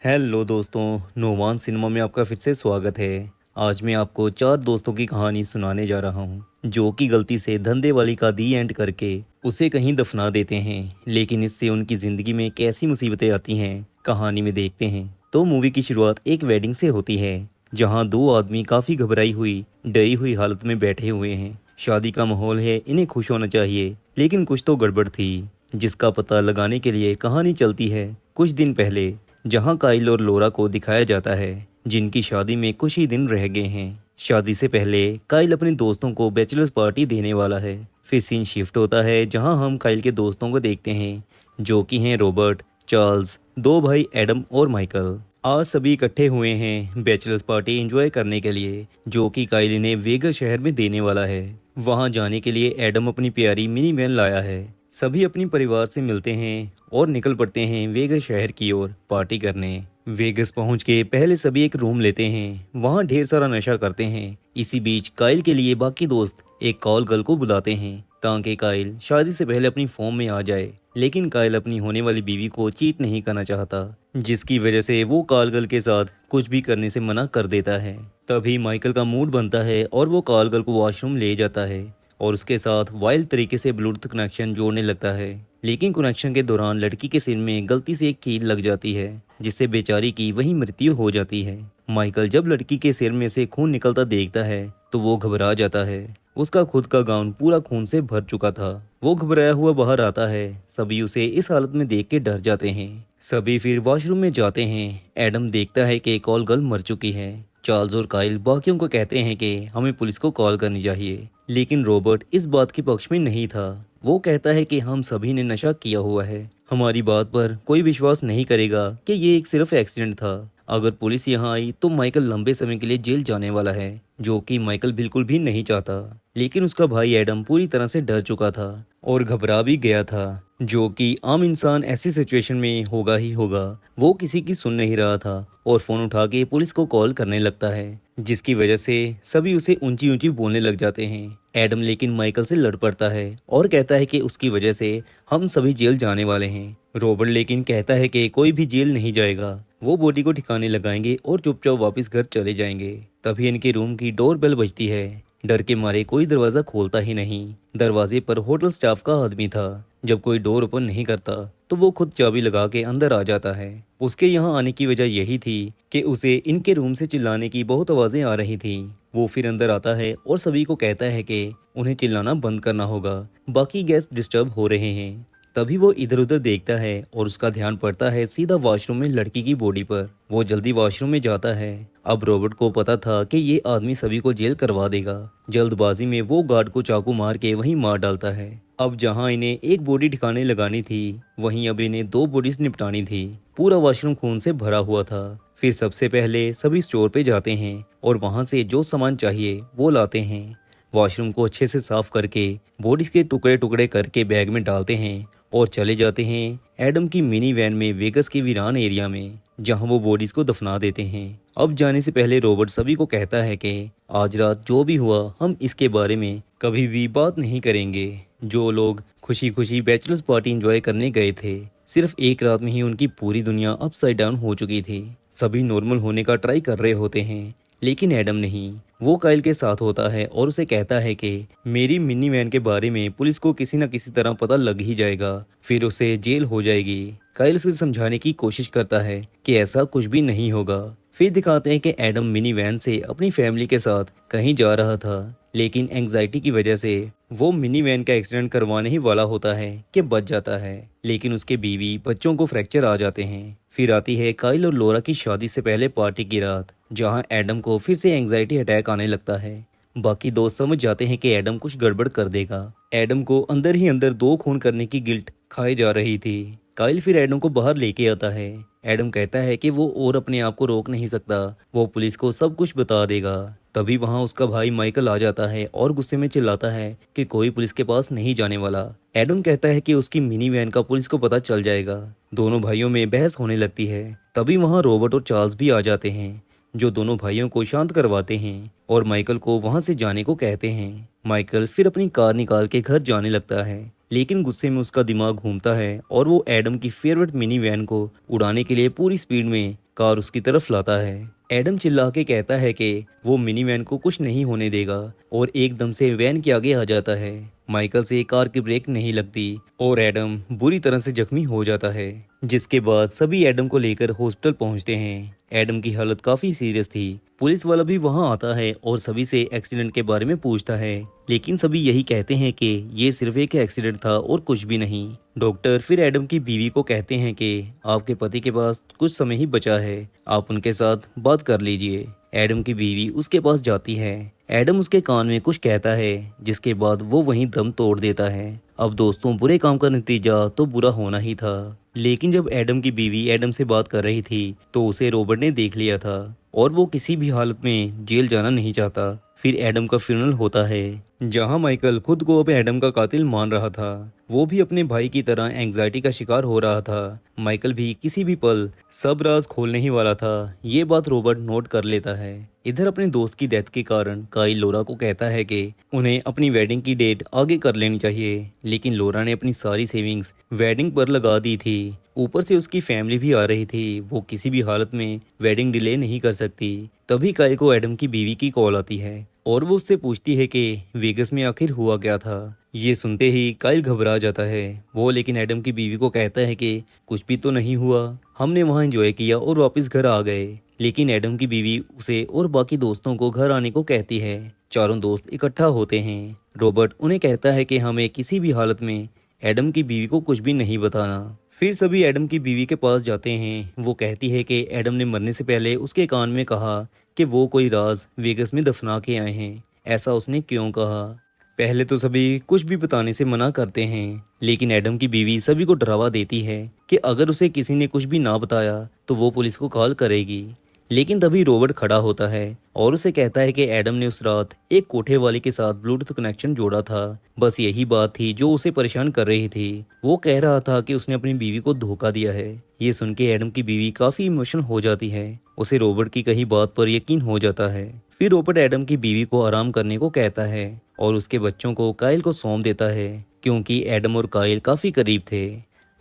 Hello दोस्तों, Noman cinema में आपका फिर से स्वागत है। आज मैं आपको चार दोस्तों की कहानी सुनाने जा रहा हूँ जो कि गलती से धंधे वाली का दी एंड करके उसे कहीं दफना देते हैं, लेकिन इससे उनकी ज़िंदगी में कैसी मुसीबतें आती हैं कहानी में देखते हैं। तो मूवी की शुरुआत एक वेडिंग से होती है जहाँ दो आदमी काफ़ी घबराई हुई डरी हुई हालत में बैठे हुए हैं। शादी का माहौल है, इन्हें खुश होना चाहिए, लेकिन कुछ तो गड़बड़ थी जिसका पता लगाने के लिए कहानी चलती है कुछ दिन पहले, जहां काइल और लोरा को दिखाया जाता है जिनकी शादी में कुछ ही दिन रह गए हैं। शादी से पहले काइल अपने दोस्तों को बैचलर्स पार्टी देने वाला है। फिर सीन शिफ्ट होता है जहां हम काइल के दोस्तों को देखते हैं जो कि हैं रॉबर्ट, चार्ल्स, दो भाई एडम और माइकल। आज सभी इकट्ठे हुए हैं बैचलर्स पार्टी एंजॉय करने के लिए जो कि काइल ने वेगस शहर में देने वाला है। वहां जाने के लिए एडम अपनी प्यारी मिनी वैन लाया है। सभी अपनी परिवार से मिलते हैं और निकल पड़ते हैं वेगस शहर की ओर पार्टी करने। वेगस पहुंच के पहले सभी एक रूम लेते हैं, वहां ढेर सारा नशा करते हैं। इसी बीच काइल के लिए बाकी दोस्त एक कॉल गर्ल को बुलाते हैं ताकि काइल शादी से पहले अपनी फॉर्म में आ जाए, लेकिन काइल अपनी होने वाली बीवी को चीट नहीं करना चाहता, जिसकी वजह से वो कॉल गर्ल के साथ कुछ भी करने से मना कर देता है। तभी माइकल का मूड बनता है और वो कॉल गर्ल को वॉशरूम ले जाता है और उसके साथ वाइल्ड तरीके से ब्लूटूथ कनेक्शन जोड़ने लगता है। लेकिन कनेक्शन के दौरान लड़की के सिर में गलती से एक कील लग जाती है जिससे बेचारी की वहीं मृत्यु हो जाती है। माइकल जब लड़की के सिर में से खून निकलता देखता है तो वो घबरा जाता है। उसका खुद का गाउन पूरा खून से भर चुका था। वो घबराया हुआ बाहर आता है। सभी उसे इस हालत में देख के डर जाते हैं। सभी फिर वॉशरूम में जाते हैं। एडम देखता है कि कॉल गर्ल मर चुकी है। चार्ल्स और काइल बाकियों को कहते हैं कि हमें पुलिस को कॉल करनी चाहिए, लेकिन रॉबर्ट इस बात के पक्ष में नहीं था। वो कहता है कि हम सभी ने नशा किया हुआ है, हमारी बात पर कोई विश्वास नहीं करेगा कि ये एक सिर्फ एक्सीडेंट था। अगर पुलिस यहाँ आई तो माइकल लंबे समय के लिए जेल जाने वाला है, जो कि माइकल बिल्कुल भी नहीं चाहता। लेकिन उसका भाई एडम पूरी तरह से डर चुका था और घबरा भी गया था, जो कि आम इंसान ऐसी सिचुएशन में होगा ही होगा। वो किसी की सुन नहीं रहा था और फोन उठा के पुलिस को कॉल करने लगता है, जिसकी वजह से सभी उसे ऊंची ऊंची बोलने लग जाते हैं। एडम लेकिन माइकल से लड़ पड़ता है और कहता है कि उसकी वजह से हम सभी जेल जाने वाले हैं। रॉबर्ट लेकिन कहता है कि कोई भी जेल नहीं जाएगा, वो बॉडी को ठिकाने लगाएंगे और चुपचाप वापस घर चले जाएंगे। तभी इनके रूम की डोर बेल बजती है। डर के मारे कोई दरवाजा खोलता ही नहीं। दरवाजे पर होटल स्टाफ का आदमी था। जब कोई डोर ओपन नहीं करता तो वो खुद चाबी लगा के अंदर आ जाता है। उसके यहाँ आने की वजह यही थी कि उसे इनके रूम से चिल्लाने की बहुत आवाजें आ रही थी। वो फिर अंदर आता है और सभी को कहता है कि उन्हें चिल्लाना बंद करना होगा, बाकी गेस्ट डिस्टर्ब हो रहे हैं। तभी वो इधर उधर देखता है और उसका ध्यान पड़ता है सीधा वॉशरूम में लड़की की बॉडी पर। वो जल्दी वॉशरूम में जाता है। अब रॉबर्ट को पता था कि ये आदमी सभी को जेल करवा देगा। जल्दबाजी में वो गार्ड को चाकू मार के वहीं मार डालता है। अब जहां इन्हें एक बॉडी ठिकाने लगानी थी, वहीं अब इन्हें दो बॉडीज निपटानी थी। पूरा वॉशरूम खून से भरा हुआ था। फिर सबसे पहले सभी स्टोर पे जाते हैं और वहां से जो सामान चाहिए वो लाते हैं। वॉशरूम को अच्छे से साफ करके बॉडीज के टुकड़े टुकड़े करके बैग में डालते हैं और चले जाते हैं एडम की मिनी वैन में वेगस के वीरान एरिया में, जहां वो बॉडीज को दफना देते हैं। अब जाने से पहले रॉबर्ट सभी को कहता है कि आज रात जो भी हुआ हम इसके बारे में कभी भी बात नहीं करेंगे। जो लोग खुशी खुशी बैचलर्स पार्टी एंजॉय करने गए थे, सिर्फ एक रात में ही उनकी पूरी दुनिया अपसाइड डाउन हो चुकी थी। सभी नॉर्मल होने का ट्राई कर रहे होते हैं, लेकिन एडम नहीं। वो काइल के साथ होता है और उसे कहता है कि मेरी मिनी वैन के बारे में पुलिस को किसी न किसी तरह पता लग ही जाएगा, फिर उसे जेल हो जाएगी। काइल उसे समझाने की कोशिश करता है कि ऐसा कुछ भी नहीं होगा। फिर दिखाते हैं कि एडम मिनी वैन से अपनी फैमिली के साथ कहीं जा रहा था, लेकिन एंग्जाइटी की वजह से वो मिनी वैन का एक्सीडेंट करवाने ही वाला होता है कि बच जाता है, लेकिन उसके बीवी बच्चों को फ्रैक्चर आ जाते हैं। फिर आती है काइल और लोरा की शादी से पहले पार्टी की रात, जहां एडम को फिर से एंग्जाइटी अटैक आने लगता है। बाकी दोस्त समझ जाते हैं कि एडम कुछ गड़बड़ कर देगा। एडम को अंदर ही अंदर दो खून करने की गिल्ट खाई जा रही थी। काइल फिर एडम को बाहर लेके आता है। एडम कहता है कि वो और अपने आप को रोक नहीं सकता, वो पुलिस को सब कुछ बता देगा। तभी वहां उसका भाई माइकल आ जाता है और गुस्से में चिल्लाता है कि कोई पुलिस के पास नहीं जाने वाला। एडम कहता है कि उसकी मिनी वैन का पुलिस को पता चल जाएगा। दोनों भाइयों में बहस होने लगती है। तभी वहां रॉबर्ट और चार्ल्स भी आ जाते हैं, जो दोनों भाइयों को शांत करवाते हैं और माइकल को वहां से जाने को कहते हैं। माइकल फिर अपनी कार निकाल के घर जाने लगता है, लेकिन गुस्से में उसका दिमाग घूमता है और वो एडम की फेवरेट मिनी वैन को उड़ाने के लिए पूरी स्पीड में कार उसकी तरफ लाता है। एडम चिल्ला के कहता है कि वो मिनी वैन को कुछ नहीं होने देगा और एकदम से वैन के आगे आ जाता है। माइकल से कार की ब्रेक नहीं लगती और एडम बुरी तरह से जख्मी हो जाता है, जिसके बाद सभी एडम को लेकर हॉस्पिटल पहुंचते हैं। एडम की हालत काफी सीरियस थी। पुलिस वाला भी वहां आता है और सभी से एक्सीडेंट के बारे में पूछता है, लेकिन सभी यही कहते हैं कि ये सिर्फ एक एक्सीडेंट था और कुछ भी नहीं। डॉक्टर फिर एडम की बीवी को कहते हैं कि आपके पति के पास कुछ समय ही बचा है, आप उनके साथ बात कर लीजिए। एडम की बीवी उसके पास जाती है। एडम उसके कान में कुछ कहता है, जिसके बाद वो वहीं दम तोड़ देता है। अब दोस्तों, बुरे काम का नतीजा तो बुरा होना ही था। लेकिन जब एडम की बीवी एडम से बात कर रही थी तो उसे रॉबर्ट ने देख लिया था और वो किसी भी हालत में जेल जाना नहीं चाहता। फिर एडम का फ्यूनरल होता है, जहां माइकल खुद को अब एडम का कातिल मान रहा था। वो भी अपने भाई की तरह एंग्जाइटी का शिकार हो रहा था। माइकल भी किसी भी पल सब राज खोलने ही वाला था। ये बात रॉबर्ट नोट कर लेता है। इधर अपने दोस्त की डेथ के कारण काइल लोरा को कहता है कि उन्हें अपनी वेडिंग की डेट आगे कर लेनी चाहिए, लेकिन लोरा ने अपनी सारी सेविंग्स वेडिंग पर लगा दी थी। ऊपर से उसकी फैमिली भी आ रही थी। वो किसी भी हालत में वेडिंग डिले नहीं कर सकती। तभी काइल को एडम की बीवी की कॉल आती है और वो उससे पूछती है कि वेगस में आखिर हुआ क्या था। ये सुनते ही काइल घबरा जाता है। वो लेकिन एडम की बीवी को कहता है कि कुछ भी तो नहीं हुआ, हमने वहाँ एंजॉय किया और वापस घर आ गए। लेकिन एडम की बीवी उसे और बाकी दोस्तों को घर आने को कहती है। चारों दोस्त इकट्ठा होते हैं। रॉबर्ट उन्हें कहता है कि हमें किसी भी हालत में एडम की बीवी को कुछ भी नहीं बताना। फिर सभी एडम की बीवी के पास जाते हैं। वो कहती है कि एडम ने मरने से पहले उसके कान में कहा कि वो कोई राज वेगस में दफना के आए हैं। ऐसा उसने क्यों कहा? पहले तो सभी कुछ भी बताने से मना करते हैं, लेकिन एडम की बीवी सभी को डरावा देती है कि अगर उसे किसी ने कुछ भी ना बताया तो वो पुलिस को कॉल करेगी। लेकिन तभी रॉबर्ट खड़ा होता है और उसे कहता है कि एडम ने उस रात एक कोठे वाले के साथ ब्लूटूथ कनेक्शन जोड़ा था। बस यही बात थी जो उसे परेशान कर रही थी। वो कह रहा था कि उसने अपनी बीवी को धोखा दिया है। ये सुन के एडम की बीवी काफी इमोशनल हो जाती है। उसे रॉबर्ट की कही बात पर यकीन हो जाता है। फिर रॉबर्ट एडम की बीवी को आराम करने को कहता है और उसके बच्चों को काइल को सौंप देता है, क्योंकि एडम और काइल काफी करीब थे।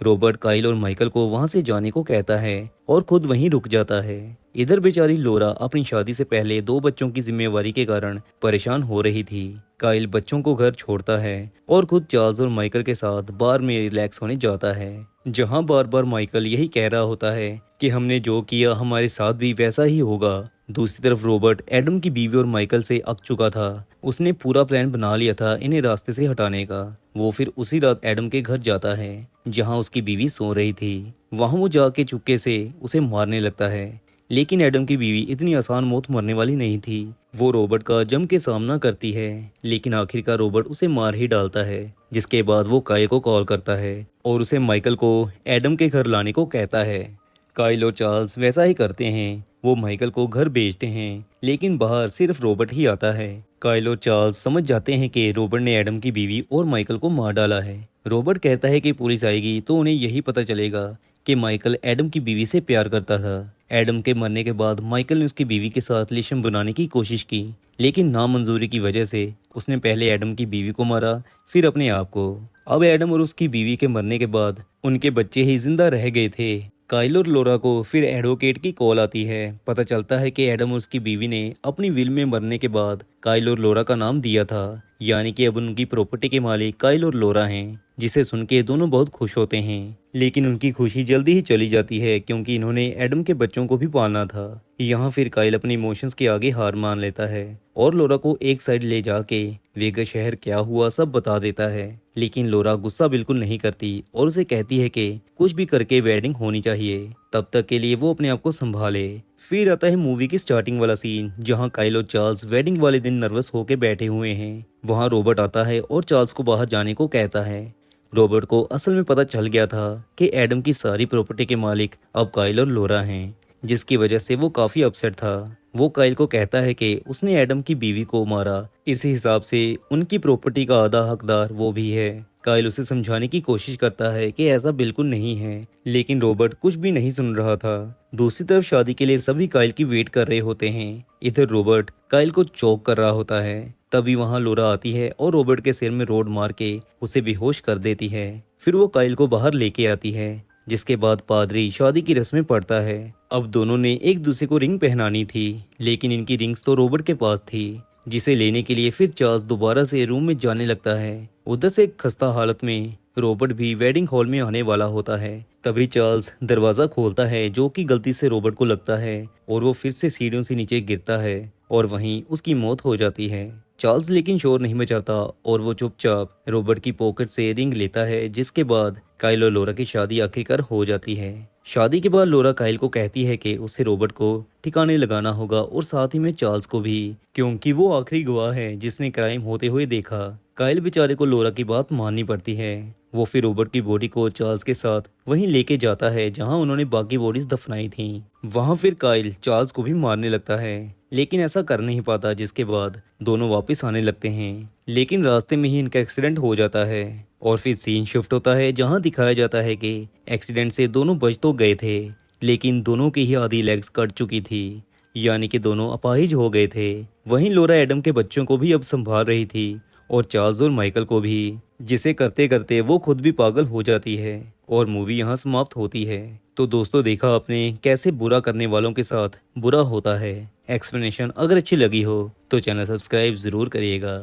रॉबर्ट काइल और माइकल को वहां से जाने को कहता है और खुद वहीं रुक जाता है। इधर बेचारी लोरा अपनी शादी से पहले 2 बच्चों की जिम्मेवारी के कारण परेशान हो रही थी। काइल बच्चों को घर छोड़ता है और खुद चार्ल्स और माइकल के साथ बार में रिलैक्स होने जाता है, जहां बार बार माइकल यही कह रहा होता है कि हमने जो किया हमारे साथ भी वैसा ही होगा। दूसरी तरफ रॉबर्ट एडम की बीवी और माइकल से अक चुका था। उसने पूरा प्लान बना लिया था इन्हें रास्ते से हटाने का। वो फिर उसी रात एडम के घर जाता है जहां उसकी बीवी सो रही थी। वहां वो जाके चुपके से उसे मारने लगता है, लेकिन एडम की बीवी इतनी आसान मौत मरने वाली नहीं थी। वो रॉबर्ट का जम के सामना करती है, लेकिन आखिरकार रॉबर्ट उसे मार ही डालता है। जिसके बाद वो काइल को कॉल करता है और उसे माइकल को एडम के घर लाने को कहता है। काइल और चार्ल्स वैसा ही करते हैं। वो माइकल को घर भेजते हैं, लेकिन बाहर सिर्फ रॉबर्ट ही आता है। काइल और चार्ल्स समझ जाते हैं कि रॉबर्ट ने एडम की बीवी और माइकल को मार डाला है। रॉबर्ट कहता है कि पुलिस आएगी तो उन्हें यही पता चलेगा कि माइकल एडम की बीवी से प्यार करता था। एडम के मरने के बाद माइकल ने उसकी बीवी के साथ रिलेशन बनाने की कोशिश की, लेकिन नामंजूरी की वजह से उसने पहले एडम की बीवी को मारा, फिर अपने आप को। अब एडम और उसकी बीवी के मरने के बाद उनके बच्चे ही जिंदा रह गए थे। काइल और लोरा को फिर एडवोकेट की कॉल आती है। पता चलता है कि एडम और उसकी बीवी ने अपनी विल में मरने के बाद काइल और लोरा का नाम दिया था, यानी कि अब उनकी प्रॉपर्टी के मालिक काइल और लोरा हैं। जिसे सुन के दोनों बहुत खुश होते हैं, लेकिन उनकी खुशी जल्दी ही चली जाती है क्योंकि इन्होंने एडम के बच्चों को भी पालना था। यहाँ फिर काइल अपने इमोशंस के आगे हार मान लेता है और लोरा को एक साइड ले जाके वेगा शहर क्या हुआ सब बता देता है। लेकिन लोरा गुस्सा बिल्कुल नहीं करती और उसे कहती है कि कुछ भी करके वेडिंग होनी चाहिए, तब तक के लिए वो अपने आप को संभाले। फिर आता है मूवी की स्टार्टिंग वाला सीन, जहाँ काइल और चार्ल्स वेडिंग वाले दिन नर्वस होके बैठे हुए हैं। वहाँ रॉबर्ट आता है और चार्ल्स को बाहर जाने को कहता है। रॉबर्ट को असल में पता चल गया था कि एडम की सारी प्रॉपर्टी के मालिक अब काइल और लोरा हैं, जिसकी वजह से वो काफी अपसेट था। वो काइल को कहता है कि उसने एडम की बीवी को मारा, इस हिसाब से उनकी प्रॉपर्टी का आधा हकदार वो भी है। काइल उसे समझाने की कोशिश करता है कि ऐसा बिल्कुल नहीं है, लेकिन रॉबर्ट कुछ भी नहीं सुन रहा था। दूसरी तरफ शादी के लिए सभी काइल की वेट कर रहे होते हैं। इधर रॉबर्ट काइल को चोक कर रहा होता है। तभी वहाँ लोरा आती है और रॉबर्ट के सिर में रोड मार के उसे बेहोश कर देती है। फिर वो काइल को बाहर लेके आती है, जिसके बाद पादरी शादी की रस्में पढ़ता है अब दोनों ने एक दूसरे को रिंग पहनानी थी, लेकिन इनकी रिंग्स तो रॉबर्ट के पास थी, जिसे लेने के लिए फिर चार्ल्स दोबारा से रूम में जाने लगता है। उधर से खस्ता हालत में रॉबर्ट भी वेडिंग हॉल में आने वाला होता है। तभी चार्ल्स दरवाजा खोलता है, जो कि गलती से रॉबर्ट को लगता है और वो फिर से सीढ़ियों से नीचे गिरता है और वहीं उसकी मौत हो जाती है। चार्ल्स लेकिन शोर नहीं मचाता और वो चुपचाप रॉबर्ट की पॉकेट से रिंग लेता है, जिसके बाद काइल और लोरा की शादी आखिरकार हो जाती है। शादी के बाद लोरा काइल को कहती है कि उसे रॉबर्ट को ठिकाने लगाना होगा और साथ ही में चार्ल्स को भी, क्योंकि वो आखिरी गवाह है जिसने क्राइम होते हुए देखा। काइल बेचारे को लोरा की बात माननी पड़ती है। वो फिर रॉबर्ट की बॉडी को चार्ल्स के साथ वहीं लेके जाता है जहां उन्होंने बाकी बॉडीज दफनाई थी। वहां फिर काइल चार्ल्स को भी मारने लगता है, लेकिन ऐसा कर नहीं पाता, जिसके बाद दोनों वापस आने लगते हैं। लेकिन रास्ते में ही इनका एक्सीडेंट हो जाता है और फिर सीन शिफ्ट होता है जहां दिखाया जाता है कि एक्सीडेंट से दोनों बच तो गए थे, लेकिन दोनों की ही आधी लेग्स कट चुकी थी, यानी कि दोनों अपाहिज हो गए थे। वहीं लोरा एडम के बच्चों को भी अब संभाल रही थी और चार्ल्स और माइकल को भी, जिसे करते करते वो खुद भी पागल हो जाती है और मूवी यहाँ समाप्त होती है। तो दोस्तों, देखा आपने कैसे बुरा करने वालों के साथ बुरा होता है। एक्सप्लेनेशन अगर अच्छी लगी हो तो चैनल सब्सक्राइब ज़रूर करिएगा।